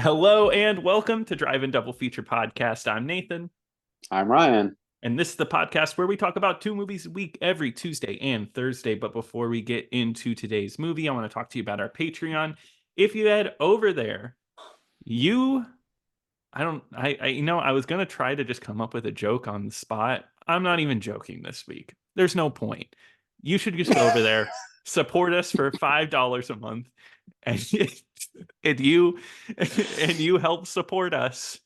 Hello and welcome to Drive-In Double Feature Podcast. I'm Nathan, I'm Ryan. and this is the podcast where we talk about two movies a week every Tuesday and Thursday. But before we get into today's movie, I want to talk to you about our Patreon. If you head over there, you, I don't, I was going to try to just come up with a joke on the spot. I'm not even joking this week. There's no point. You should just go over there, support us for $5 a month, and and you and you help support us,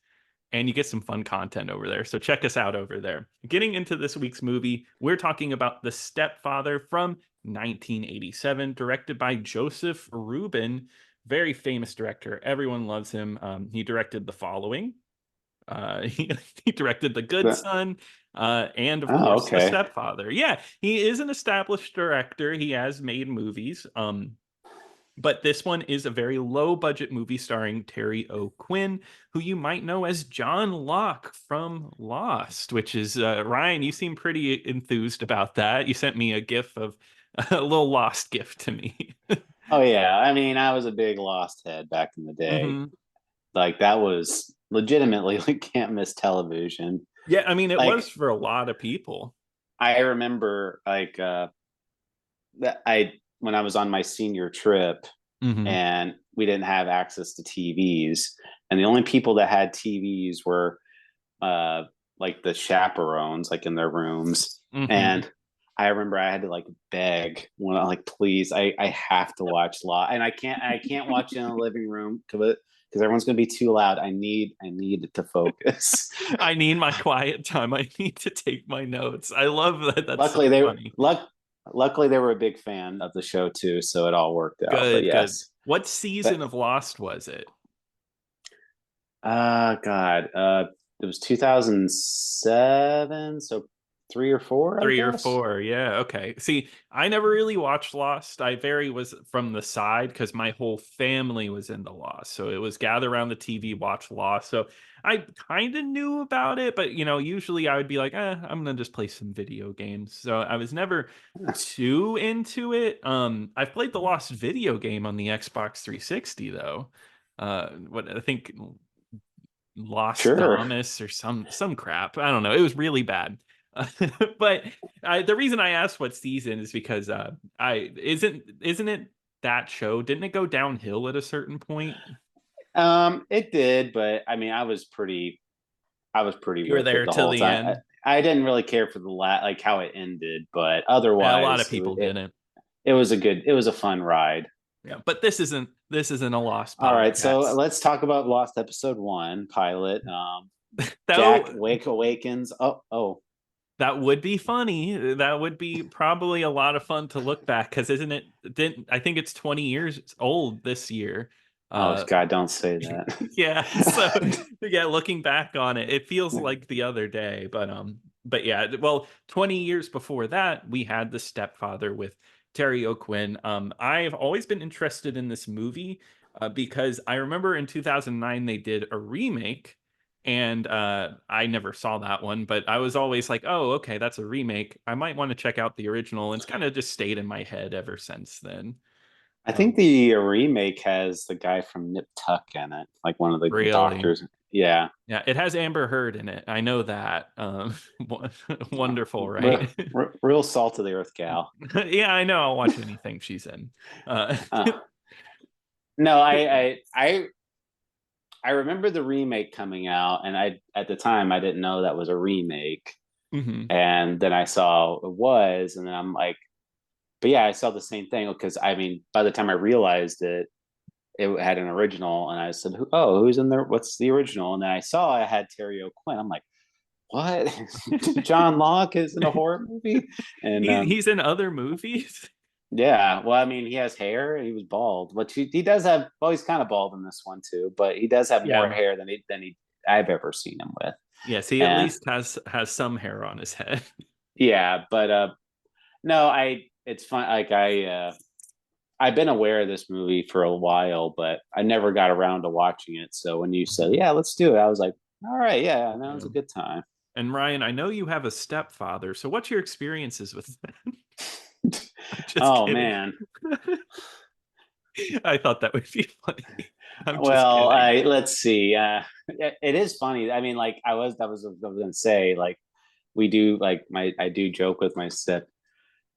and you get some fun content over there. So check us out over there. Getting into this week's movie, we're talking about The Stepfather from 1987, directed by Joseph Ruben, very famous director. Everyone loves him. He directed The Following. He directed The Good The- Son, and of oh, course The okay. Stepfather. Yeah, he is an established director. He has made movies. But this one is a very low budget movie starring Terry O'Quinn, who you might know as John Locke from Lost, which is Ryan, you seem pretty enthused about that. You sent me a gif of a little Lost gift to me. Oh yeah. I mean, I was a big Lost head back in the day. Hmm. Like that was legitimately like can't miss television. Yeah, I mean, it was Like for a lot of people. I remember that I when I was on my senior trip Hmm. and we didn't have access to TVs, and the only people that had TVs were uh like the chaperones, like in their rooms. Hmm. And I remember I had to like beg when I like, please, I have to watch Law, and I can't watch it in the living room because everyone's gonna be too loud. I need it to focus. I need my quiet time. I need to take my notes. I love that. That's so luckily they funny. luck Luckily they were a big fan of the show too, so it all worked out. But Good, good. yes, What season but of Lost was it? God, it was 2007, so 3 or 4, I Three or guess. four, yeah. Okay. See, I never really watched Lost. I very was from the side because my whole family was into Lost. So it was gather around the TV, watch Lost. So I kind of knew about it, but usually I would be like, I'm gonna just play some video games. So I was never too into it. I've played the Lost video game on the Xbox 360 though. What I think Lost Sure. Thomas or some crap. I don't know. It was really bad. But the reason I asked what season is because I isn't it that show? Didn't it go downhill at a certain point? It did, but I mean, I was pretty You were with it there the till whole the time. end. I didn't really care for like how it ended, but A lot otherwise, of people didn't. it was a fun ride. Yeah, but this isn't a Lost All right, so podcast. let's talk about Lost episode 1 pilot. Jack Though Wake awakens. Oh, that would be funny. That would be probably a lot of fun to look back because isn't it? Didn't I think it's 20 years old this year? oh, Uh, God, don't say that. yeah, so yeah, looking back on it, it feels like the other day, but yeah, well, 20 years before that we had The Stepfather with Terry O'Quinn. I've always been interested in this movie because I remember in 2009 they did a remake, and I never saw that one, but I was always like, oh, okay, that's a remake, I might want to check out the original, and it's kind of just stayed in my head ever since then. I think um the remake has the guy from Nip Tuck in it, like one of the really. doctors. Yeah, Yeah, it has Amber Heard in it. I know that. Wonderful, right? real salt of the earth gal. Yeah, I know. I'll watch anything she's in. Uh, Uh, no, I remember the remake coming out, and I at the time I didn't know that was a remake, mhm. and then I saw it was, and then I'm like, but yeah, I saw the same thing because I mean, by the time I realized it had an original, and I said, "Oh, who's in there? What's the original?" And then I saw I had Terry O'Quinn. I'm like, "What? John Locke is in a horror movie?" And He's in other movies. yeah, well, I mean, he has hair. He was bald, but he does have. Well, he's kind of bald in this one too, but he does have more Yeah. hair than he I've ever seen him with. Yes, he at And least has some hair on his head. yeah, but no, I it's fun. Like I've been aware of this movie for a while, but I never got around to watching it. So when you said, Mhm. "Yeah, let's do it," I was like, "All right, yeah, that was Yeah. a good time." And Ryan, I know you have a stepfather, so what's your experiences with that? I'm just Oh kidding. man, I thought that would be funny. I'm just Well, kidding. let's see. It is funny. I mean, like I was gonna say, like we do, like I do joke with my stepdad.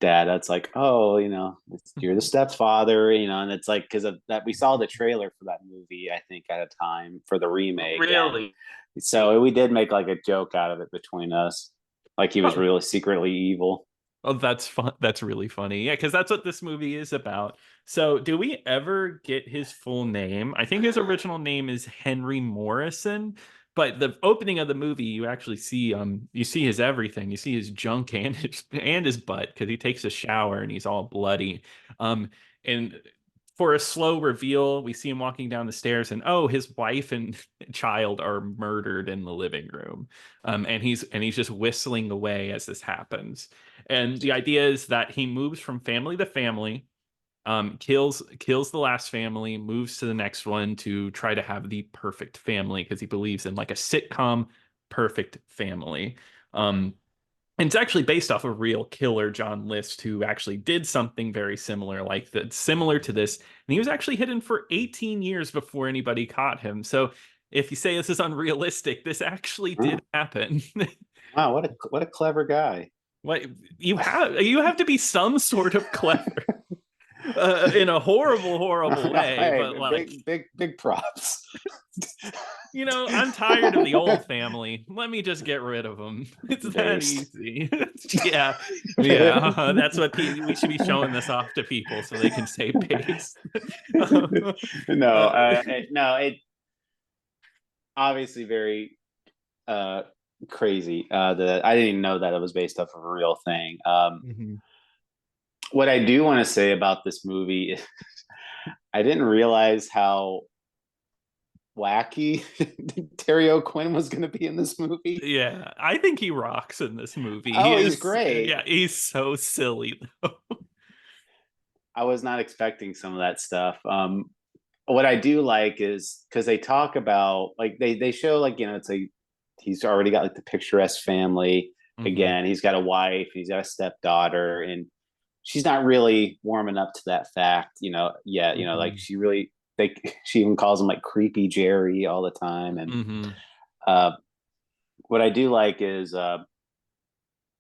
That's like, oh, you're the stepfather, and it's like because of that we saw the trailer for that movie, I think, at a time for the remake, and Really? so we did make like a joke out of it between us, like he was Oh, really secretly evil. oh, that's fun. That's really funny. Yeah, because that's what this movie is about. So, do we ever get his full name? I think his original name is Henry Morrison, but the opening of the movie, you actually see you see his everything. You see his junk and his butt because he takes a shower and he's all bloody. And for a slow reveal, we see him walking down the stairs, and oh, his wife and child are murdered in the living room. And he's just whistling away as this happens. And the idea is that he moves from family to family, kills the last family, moves to the next one to try to have the perfect family because he believes in like a sitcom perfect family. Um, and it's actually based off of real killer John List, who actually did something very similar, like that, similar to this. And he was actually hidden for 18 years before anybody caught him. So if you say this is unrealistic, this actually did Oh, happen. wow, what a clever guy. What you have to be some sort of clever in a horrible, horrible way, Hey, but like, big props. I'm tired of the old family. Let me just get rid of them. It's that Based. easy. Yeah, yeah. That's what we should be showing this off to people so they can say based. No, uh, no, it obviously very uh crazy. That I didn't even know that it was based off of a real thing. mhm. What I do want to say about this movie, I didn't realize how wacky Terry O'Quinn was going to be in this movie. Yeah, I think he rocks in this movie. Oh, he's great. Yeah, he's so silly though. I was not expecting some of that stuff. What I do like is because they talk about, like, they show, like, it's like he's already got like the picturesque family. Hmm. Again, he's got a wife, he's got a stepdaughter, and she's not really warming up to that fact, yet. Like Hmm. she really, she even calls him like creepy Jerry all the time. And Hmm. uh, what I do like is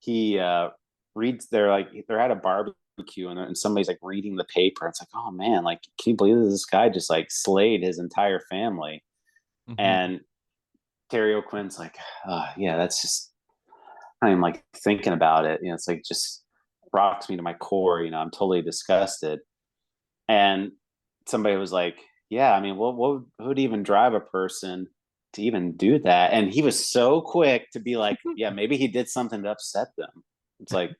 he reads. They're at a barbecue, and somebody's like reading the paper. It's like, oh man, like, can you believe this guy just like slayed his entire family? Hmm. And Terry O'Quinn's like, yeah, that's just, I'm like thinking about it. It's like just rocks me to my core. I'm totally disgusted. And somebody was like, yeah, I mean, what would even drive a person to even do that? And he was so quick to be like, yeah, maybe he did something to upset them. It's like,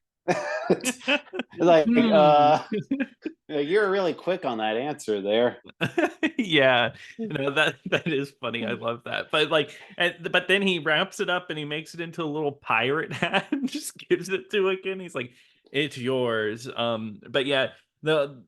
like, Hmm. you're really quick on that answer there. Yeah, that is funny. I love that. But like, but then he wraps it up and he makes it into a little pirate hat and just gives it to a kid. He's like, "It's yours." But yeah, the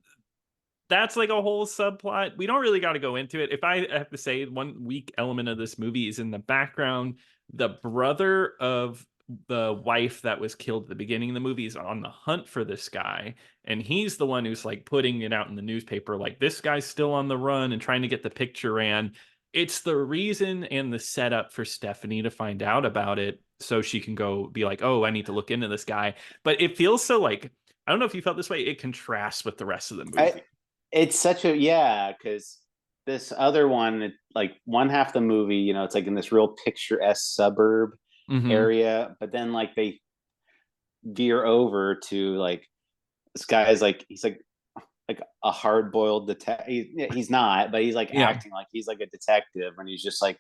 that's like a whole subplot. We don't really got to go into it. If I have to say, one weak element of this movie is in the background. The brother of the wife that was killed at the beginning of the movie is on the hunt for this guy. And he's the one who's like putting it out in the newspaper, like, this guy's still on the run and trying to get the picture ran. It's the reason and the setup for Stephanie to find out about it so she can go be like, oh, I need to look into this guy. But it feels so like, I don't know if you felt this way. It contrasts with the rest of the I, movie. it's such a, yeah, because this other one, like one half the movie, it's like in this real picturesque suburb Hmm. area, but then like they veer over to like this guy is like, he's like a hard boiled detective. He's not, but he's like Yeah. acting like he's like a detective, and he's just like,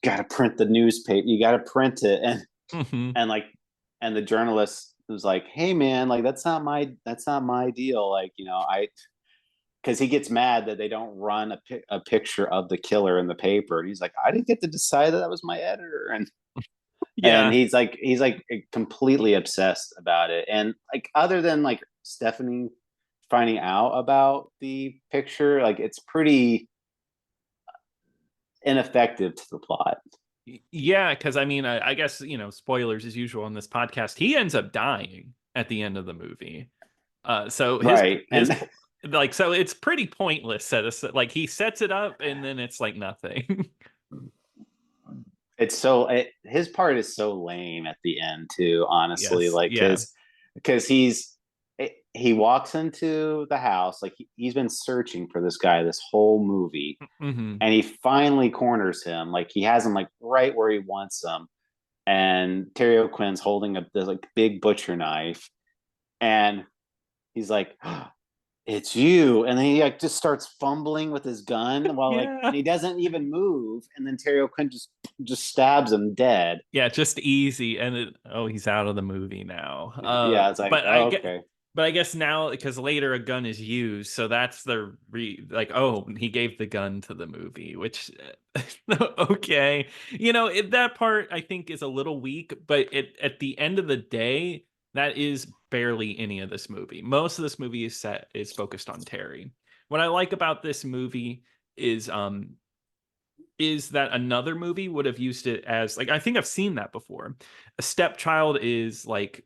you got to print the newspaper, you got to print it, Hmm. and like, and the journalist was like, hey man, like that's not my deal, like, I, because he gets mad that they don't run a picture of the killer in the paper, and he's like, I didn't get to decide that was my editor, and Yeah. he's like completely obsessed about it. And like, other than like Stephanie finding out about the picture, like it's pretty ineffective to the plot. Yeah, because I mean, I guess, spoilers as usual on this podcast. He ends up dying at the end of the movie. So his Right. his And Like, so it's pretty pointless. Like he sets it up and then it's like nothing. It's so his part is so lame at the end too, honestly. Yes. Like Yeah. because he walks into the house like he's been searching for this guy this whole movie, Hmm. and he finally corners him. Like he has him like right where he wants him, and Terry O'Quinn's holding up this like big butcher knife, and he's like, it's you. And then he like just starts fumbling with his gun while like, and Yeah. he doesn't even move, and then Terry O'Quinn just stabs him dead. Yeah, just easy. And oh, he's out of the movie now. Yeah, it's like, But I oh, get, okay. but I guess now because later a gun is used, so that's like, oh, he gave the gun to the movie, which okay, that part I think is a little weak, but at the end of the day, that is barely any of this movie. Most of this movie is focused on Terry. What I like about this movie is um is that another movie would have used it as like I think I've seen that before. A stepchild is like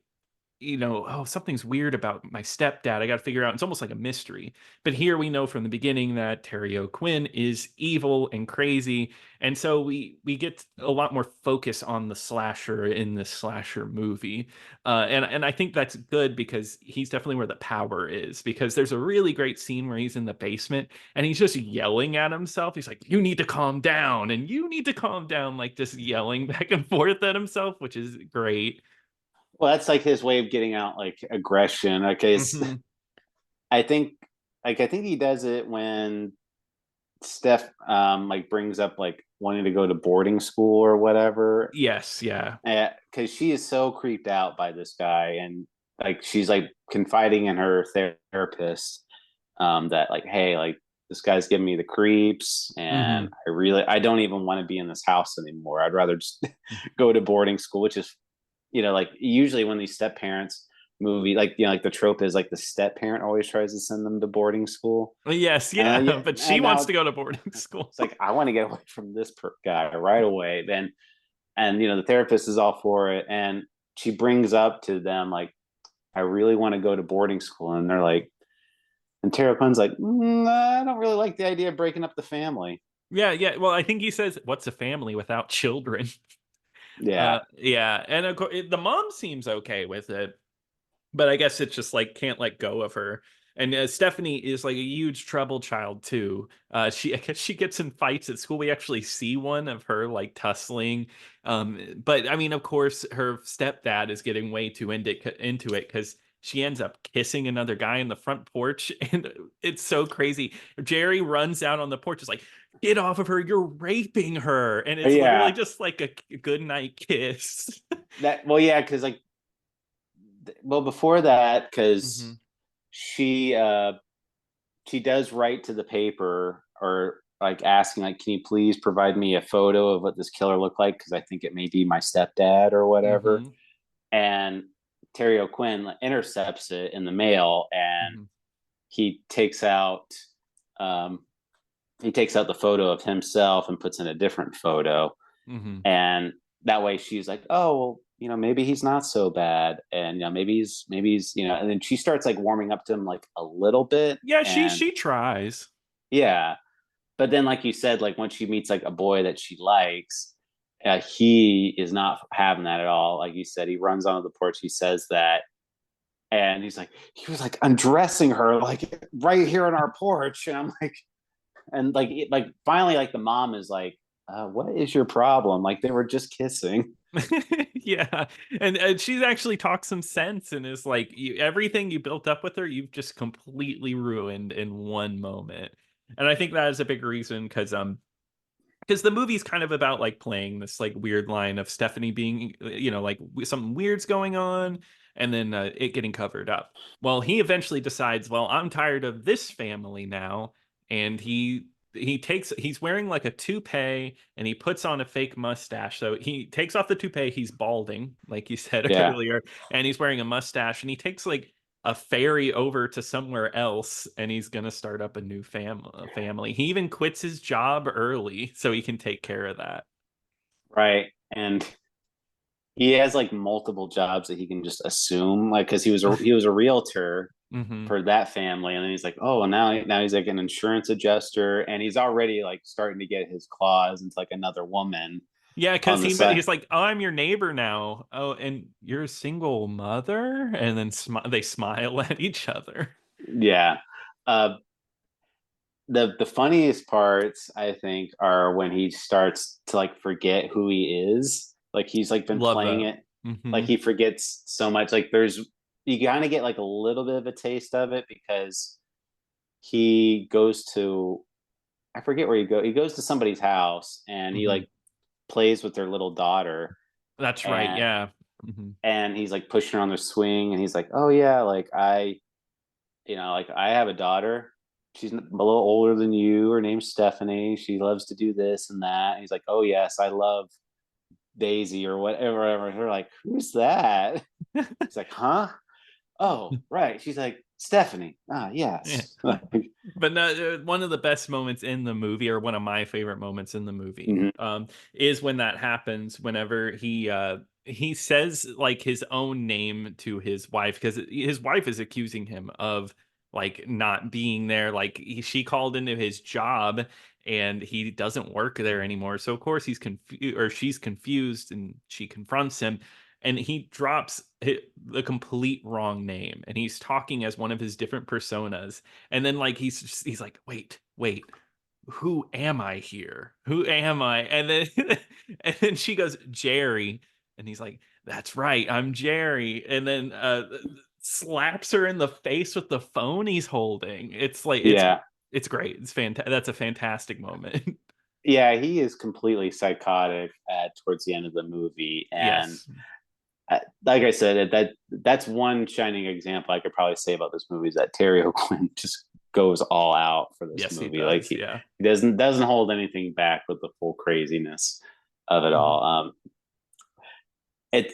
oh, something's weird about my stepdad. I got to figure out. It's almost like a mystery. But here we know from the beginning that Terry O'Quinn is evil and crazy, and so we get a lot more focus on the slasher in this slasher movie, and I think that's good because he's definitely where the power is. Because there's a really great scene where he's in the basement and he's just yelling at himself. He's like, "You need to calm down," and "You need to calm down," like just yelling back and forth at himself, which is great. Well, that's like his way of getting out like aggression. Okay, Hmm. I think I think he does it when Steph like brings up like wanting to go to boarding school or whatever, Yes, yeah. because she is so creeped out by this guy, and like she's like confiding in her therapist, that like, hey, like this guy's giving me the creeps, and Hmm. I don't even want to be in this house anymore. I'd rather just go to boarding school, which is, like usually when these step parents movie, like, like the trope is like the step parent always tries to send them to boarding school. Yes, Yeah, yeah, but she and wants to now go to boarding school. it's like I want to get away from this guy right away. Then, and the therapist is all for it, and she brings up to them like, I really want to go to boarding school, and they're like, and Tara Quinn's like, I don't really like the idea of breaking up the family. Yeah, yeah. Well, I think he says, "What's a family without children?" Yeah, Yeah, and of course, the mom seems okay with it, but I guess it's just like can't let go of her. And Stephanie is like a huge trouble child too. I guess she gets in fights at school. We actually see one of her like tussling. But I mean, of course, her stepdad is getting way too into it because she ends up kissing another guy in the front porch, and it's so crazy. Jerry runs out on the porch, is like, "Get off of her! You're raping her!" And it's literally yeah. just like a good night kiss. That well, yeah, because like, well, before that, Hmm. because she she does write to the paper, or like asking like, can you please provide me a photo of what this killer looked like, because I think it may be my stepdad or whatever. Hmm. And Terry O'Quinn intercepts it in the mail, and Hmm. he takes out um, the photo of himself and puts in a different photo, Hmm. and that way she's like, oh well, maybe he's not so bad, and maybe he's and then she starts like warming up to him like a little bit, Yeah, she and she tries. yeah, but then like you said, like once she meets like a boy that she likes, he is not having that at all. Like you said, he runs onto the porch, he says that, and he's like, he was like undressing her like right here on our porch, and I'm like, and like finally like the mom is like, what is your problem? Like they were just kissing. Yeah, and she's actually talked some sense and is like, everything you built up with her, you've just completely ruined in one moment. And I think that is a big reason because the movie's kind of about like playing this like weird line of Stephanie being, like something weird's going on, and then it getting covered up. Well, he eventually decides, well, I'm tired of this family now, and he's wearing like a toupee and he puts on a fake mustache. So he takes off the toupee, he's balding, like you said Yeah, earlier, and he's wearing a mustache, and he takes like a ferry over to somewhere else, and he's gonna start up a new family. He even quits his job early so he can take care of that. right. And he has like multiple jobs that he can just assume, like because he was a realtor Hmm. for that family, and then he's like, oh, now he's like an insurance adjuster, and he's already like starting to get his claws into like another woman Yeah, on because the side. he's like, "Oh, I'm your neighbor now. Oh, and you're a single mother?" And then they smile at each other. Yeah. Uh, the funniest parts I think are when he starts to like forget who he is. Like he's like been Love playing that. it, like Hmm. he forgets so much. Like there's you kind of get like a little bit of a taste of it because he goes to I forget where he go. He goes to somebody's house and he Hmm. like plays with their little daughter That's right. and Yeah. Hmm. he's like pushing her on the swing and he's like, oh yeah, like like I have a daughter. She's a little older than you. Her name's Stephanie. She loves to do this and that. And he's like, oh yes, I love Daisy or whatever. They're like, who's that? He's like, huh? Oh, right. She's like, Stephanie. Ah, Yeah. yes. But no, one of the best moments in the movie, or one of my favorite moments in the movie, Mhm. is when that happens. Whenever he says like his own name to his wife, because his wife is accusing him of like not being there. Like she called into his job and he doesn't work there anymore. So of course he's confused, or she's confused, and she confronts him. And he drops the complete wrong name, and he's talking as one of his different personas, and then like he's like, wait, who am I here? Who am I? And then and then she goes, Jerry. And he's like, that's right, I'm Jerry. And then slaps her in the face with the phone he's holding. It's like Yeah. it's great. It's fantastic. That's a fantastic moment. Yeah, he is completely psychotic at towards the end of the movie, and Yes. like I said, that's one shining example I could probably say about this movie is that Terry O'Quinn just goes all out for this Yes, he movie. Like does. Yeah. he doesn't hold anything back with the full craziness of it Mhm. all. It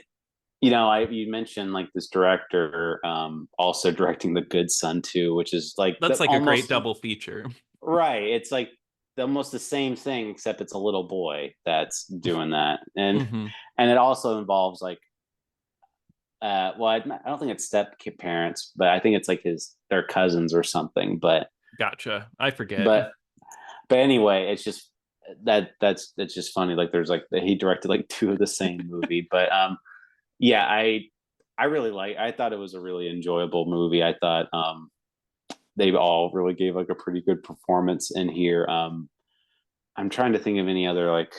you mentioned like this director also directing The Good Son too, which is like That's the like a great almost double feature. right. It's like almost the same thing, except it's a little boy that's doing that, and Hmm. it also involves like well, I don't think it's step parents, but I think it's like their cousins or something. Gotcha. I forget. But anyway, it's just that's just funny. Like there's like he directed like two of the same movie, but yeah, I really I thought it was a really enjoyable movie. I thought they all really gave like a pretty good performance in here. I'm trying to think of any other like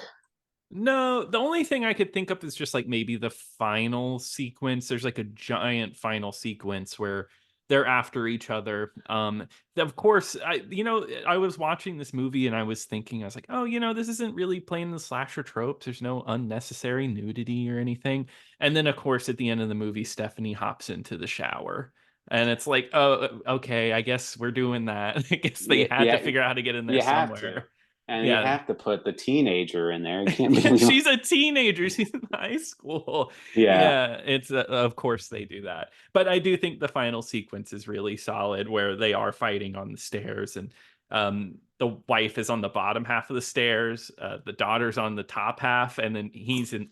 No, the only thing I could think of is just like maybe the final sequence. There's like a giant final sequence where they're after each other. Of course, I was watching this movie and I was thinking, I was like, oh, this isn't really playing the slasher tropes. There's no unnecessary nudity or anything. And then, of course, at the end of the movie, Stephanie hops into the shower. And it's like, oh, okay, I guess we're doing that. I guess they yeah, had to yeah, figure out how to get in there you have to, somewhere. and you Yeah. have to put the teenager in there. It can't be Yeah, she's a teenager. She's in high school. yeah. Yeah, it's of course they do that. But I do think the final sequence is really solid where they are fighting on the stairs, and the wife is on the bottom half of the stairs, the daughter's on the top half, and then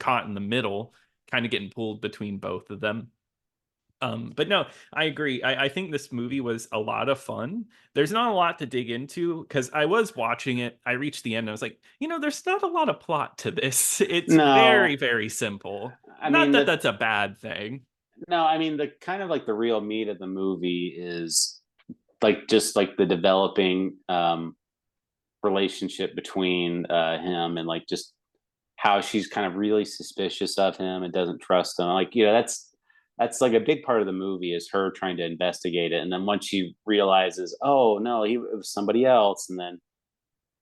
caught in the middle, kind of getting pulled between both of them. But no, I agree. I think this movie was a lot of fun. There's not a lot to dig into because I was watching it. I reached the end. And I was like, there's not a lot of plot to this. It's very, No, very simple. I Not mean that the that's a bad thing. no, I mean the kind of like the real meat of the movie is like just like the developing relationship between him and like just how she's kind of really suspicious of him and doesn't trust him. Like, that's like a big part of the movie is her trying to investigate it. And then once she realizes, oh no, it was somebody else, and then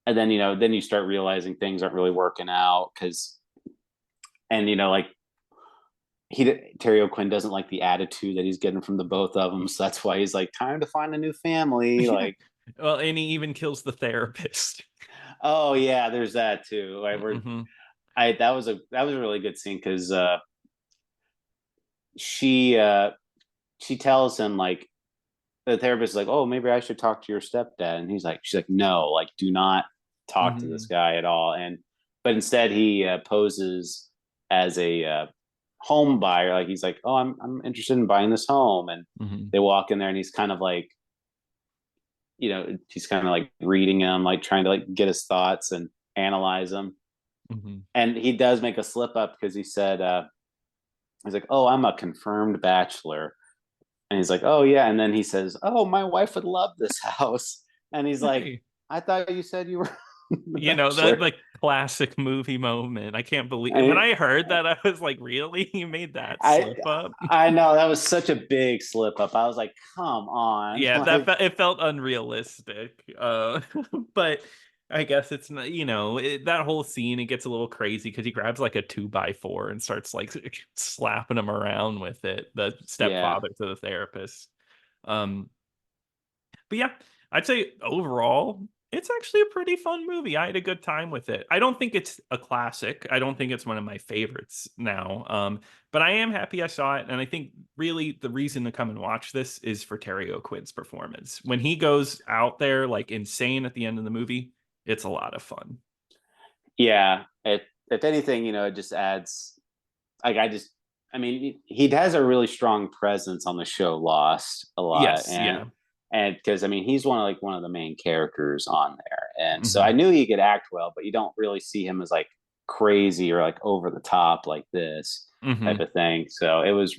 then you start realizing things aren't really working out because and like Terry O'Quinn doesn't like the attitude that he's getting from the both of them, so that's why he's like, time to find a new family. Yeah. Like, Well, and he even kills the therapist. oh yeah, there's that too. Like, Hmm. that was a really good scene because she she tells him like the therapist is like, oh, maybe I should talk to your stepdad, and she's like, no, like do not talk to this Hmm. guy at all. But instead he poses as a home buyer. Like he's like, oh, I'm interested in buying this home, and Mm-hmm. they walk in there, and he's kind of like, he's kind of like reading him, like trying to like get his thoughts and analyze them. Mm-hmm. And he does make a slip up because he said, he's like, oh, I'm a confirmed bachelor. And he's like, oh, yeah. And then he says, oh, my wife would love this house. And he's like, Hey. I thought you said you were the You know, that bachelor. like classic movie moment. I can't believe when And I heard that, I was like, really? He made that I, slip up? I know that was such a big slip up. I was like, come on. Yeah, Like, it felt unrealistic. But I guess it's not, that whole scene, it gets a little crazy because he grabs like a 2x4 and starts like slapping him around with it, the yeah. stepfather to the therapist. Um, but yeah, I'd say overall, it's actually a pretty fun movie. I had a good time with it. I don't think it's a classic. I don't think it's one of my favorites now. But I am happy I saw it, and I think really the reason to come and watch this is for Terry O'Quinn's performance. When he goes out there like insane at the end of the movie, it's a lot of fun. Yeah. If anything, it just adds, like, I mean, he has a really strong presence on the show Lost a lot. Yes, And, yeah. because I mean, he's one of the main characters on there. And so I Hmm. knew he could act well, but you don't really see him as like crazy or like over the top like this type Hmm. of thing. So it was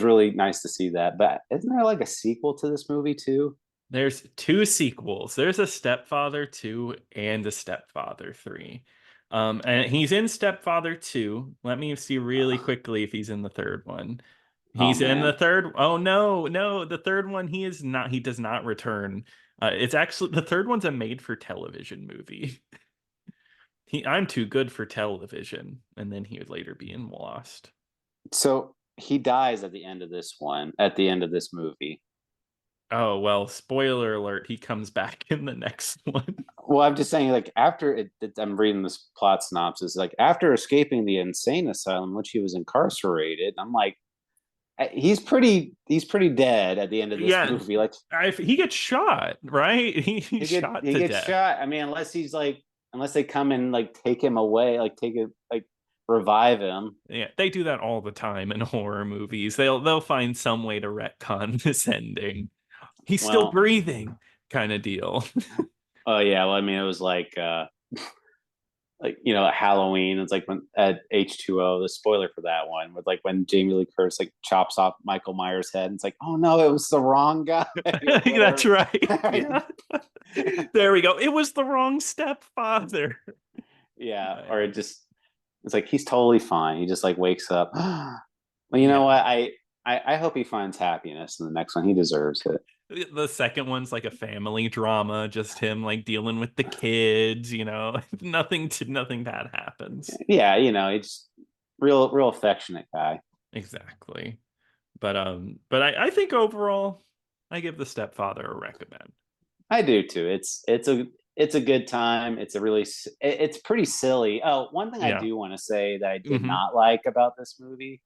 really nice to see that. But isn't there like a sequel to this movie too? There's two sequels. There's a Stepfather 2 and a Stepfather 3. And he's in Stepfather 2. Let me see really quickly if he's in the third one. Oh He's in the man. third. Oh no, no, the third one he is not. He does not return. It's actually the third one's a made-for-television movie. I'm too good for television, and then he would later be in Lost. So he dies at the end of this one, at the end of this movie. Oh well, spoiler alert. He comes back in the next one. Well, I'm just saying, like, I'm reading this plot synopsis, like, after escaping the insane asylum, in which he was incarcerated, I'm like, he's pretty dead at the end of this Yeah, movie. Like, he gets shot, right? He's shot he to gets death. shot. I mean, unless they come and like take him away, like take it, like revive him. Yeah, they do that all the time in horror movies. They'll find some way to retcon this ending. He's still Well, breathing, kind of deal. oh yeah. Well, I mean, it was like Halloween. It's like when at H2O, the spoiler for that one, with like when Jamie Lee Curtis like chops off Michael Myers' head, and it's like, oh no, it was the wrong guy or That's whatever. right. Yeah. There we go. It was the wrong stepfather. Yeah, or Yeah. it's like he's totally fine. He just like wakes up. Well, you know Yeah. what? I hope he finds happiness in the next one. He deserves it. The second one's like a family drama, just him like dealing with the kids, nothing bad happens. Yeah, he's real affectionate guy. Exactly. But I think overall I give the stepfather a recommend. I do too. It's a good time. It's pretty silly. Oh, one thing I Yeah. do want to say that I did Hmm. not like about this movie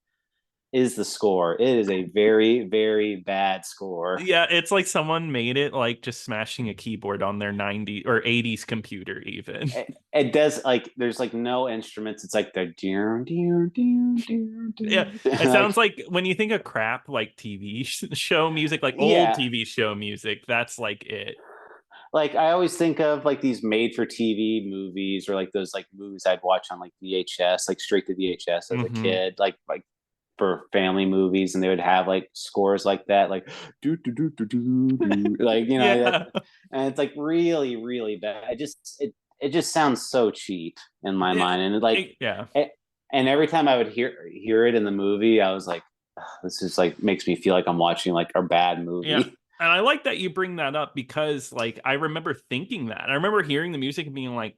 is the score. It is a very, very bad score. Yeah, it's like someone made it like just smashing a keyboard on their 90 or 80s computer even. It does, like, there's like no instruments. It's like the dear, dear, dear, dear, Yeah, dear. it sounds Like, like when you think of crap like TV show music, like old yeah. TV show music, that's like it. Like I always think of like these made for TV movies, or like those like movies I'd watch on like VHS, like straight to VHS as a Hmm. kid, like for family movies, and they would have like scores like that, like do do do do do do, like that, Yeah. and it's like really really bad. It just sounds so cheap in my mind, and Yeah. it, and every time I would hear it in the movie, I was like, "Ugh, this is like makes me feel like I'm watching like a bad Yeah. movie." And I like that you bring that up because like I remember thinking that. I remember hearing the music and being like,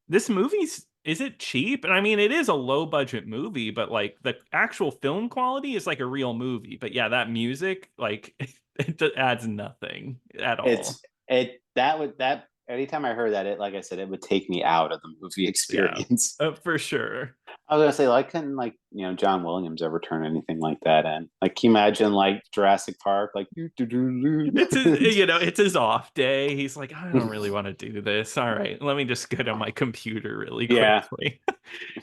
this movie's is it cheap? And I mean it is a low budget movie, but like the actual film quality is like a real movie. But yeah, that music, like it adds nothing at all. It's it that would that anytime I heard that, it like I said, it would take me out of the movie Yeah. experience. For sure. I was gonna say, like, can like John Williams ever turn anything like that in? Like, can you imagine like Jurassic Park, like It's his, it's his off day. He's like, I don't really want to do this. All right, let me just go to my computer really yeah, quickly.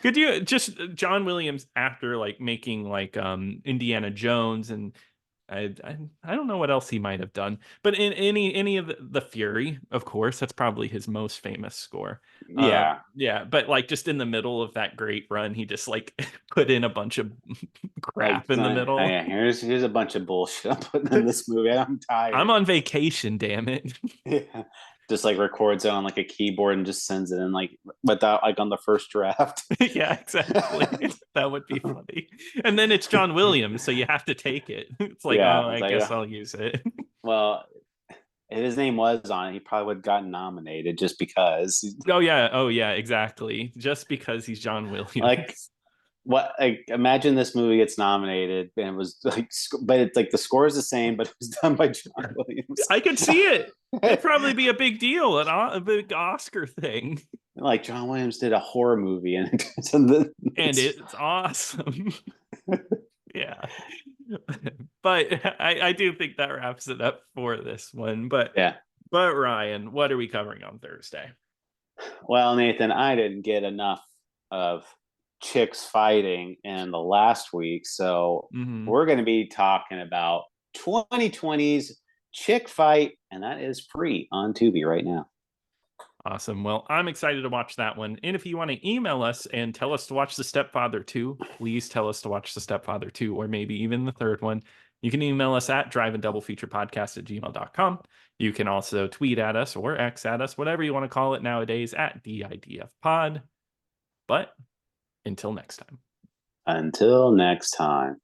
Could you just John Williams after like making like Indiana Jones and I don't know what else he might have done, but in any of the Fury, of course, that's probably his most famous score. yeah. Yeah, but like just in the middle of that great run, he just like put in a bunch of Like, crap in the middle. yeah, here's a bunch of bullshit I'm putting in this movie. I'm I'm tired. on vacation, damn it. Yeah. Just like records it on like a keyboard and just sends it in like without like on the first draft. Yeah, exactly. That would be funny. And then it's John Williams, so you have to take it. It's like, Yeah, oh, it's I like, guess I'll use it. well, if his name was on it, he probably would have gotten nominated just because. Oh yeah, exactly. Just because he's John Like, Williams. what? Like, imagine this movie gets nominated and it was like, but it's like the score is the same, but it was done by John Williams. I could see it. It'd probably be a big deal, a big Oscar thing. Like John Williams did a horror movie and it's, And it's awesome. Yeah. But I do think that wraps it up for this one. yeah. But Ryan, what are we covering on Thursday? Well, Nathan, I didn't get enough of chicks fighting in the last week, so Mm-hmm. we're going to be talking about 2020's chick fight, and that is free on Tubi right now. Awesome. Well, I'm excited to watch that one. And if you want to email us and tell us to watch The Stepfather 2, please tell us to watch The Stepfather 2, or maybe even the third one. You can email us at driveanddoubleFeaturePodcast@gmail.com. You can also tweet at us or X at us, whatever you want to call it nowadays, at DIDFpod. But until next time. Until next time.